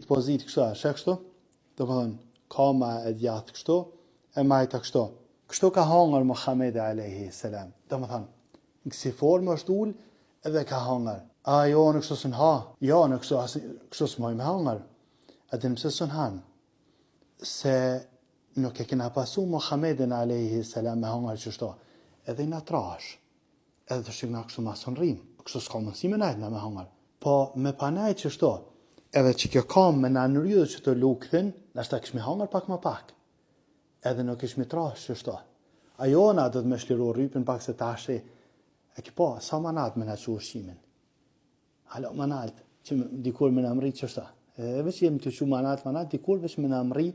pozitë kështu, shek kështu, do më thënë, kama e djathë kështu, e majta kështu. Kështu ka hangër Muhamedi alayhi salam. Do më thënë, në kësi formë është ullë edhe ka hangër. A jo në kështu së në ha, jo në kështu së mojë me hangër. A dhe nëse së në hanë, se nuk e kena pasu Muhamedin alayhi salam me hangër qështu, edhe i në trash, edhe të shikna kështu ma së në rrim, kështu s'ka mundësi me najtë me hangër. Po me pa najtë qështu, edhe që kjo kam me në nërjudhë që të lukëthin, nështë ta këshmi hangër pak më pak, edhe nuk këshmi trash qështu. Ajo na do të me shliru rrypin pak se tashi, e ki po, sa manat me në që ushqimin? Halo manat, që dikur me në mri qështu. E veç jemi të që manat, dikur veç me në mri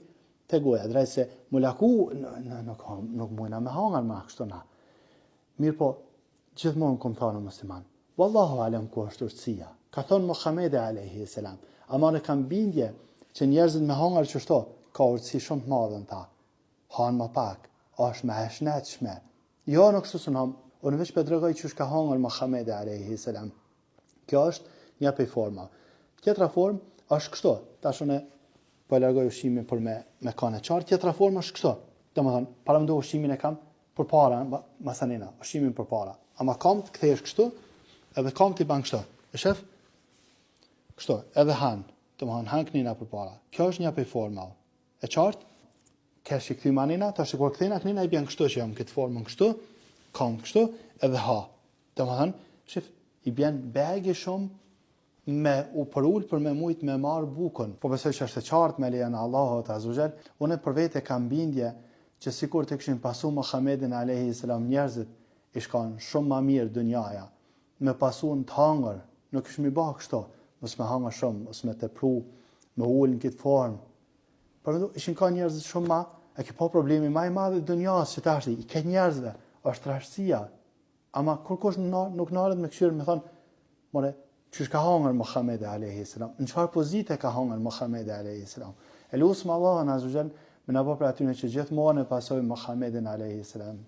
të goja. Drejt se mu laku, nuk mujna me hangër ma kështu na. Mirë po, gjithmonë këmë thonë musliman, wallahu alem ku është urtësia. Ka thonë Muhamedi alayhi salam, ama në kam bindje që njerëzit me hangër qështu, ka urtësi shumë të madhe në ta. Hanë më pak, është me heshnetshme. Jo në kështu së nëmë, unë veç për dregoj që është ka hangër Muhamedi alayhi salam. Kjo është një pej forma. Tjetra formë është kështu, tash unë po largoj ushqimin për me kanë qartë. Tjetra formë është kështu, do më thënë, para më do ushqimin e kam për para, masanina, ushqimin për para. Ama kam të kthesh kështu, edhe kam të i ban kështu. E shef? Kështu, edhe hanë, do më thënë, hanë kënina për para. Kjo është një pej forma. E qartë? Kesh i këthy manina, tash kur këthina kënina i bjen kështu që jam këtë formën kështu, kam kështu, edhe ha. Do më thënë, shif, i bjen begi shumë me u për ullë për me mujtë me marë bukën. Po besoj që është e qartë me lejen Allahut Azuxhel, unë për vete kam bindje që sikur të këshin pasu Muhamedin alayhi salam njerëzit, i shkan shumë ma mirë dënjaja, me pasu në të hangër, nuk është mi ba kështu, mos me hangër shumë, mos me tepru, me ullë në këtë formë. Për mëndu, ishin ka njerëzit shumë ma, e ki po problemi ma i madhe dënjas që ta është i këtë njerëzve, është trashësia. Ama kur kush nuk nalet me këshirë me thonë, more, që ka hangër Muhamedi alayhi salam, në çfarë pozite ka hangër Muhamedi alayhi salam. E lusëm Allahun Azuxhel me na bë për atyre që gjithmonë e pasojnë Muhamedin alayhi salam.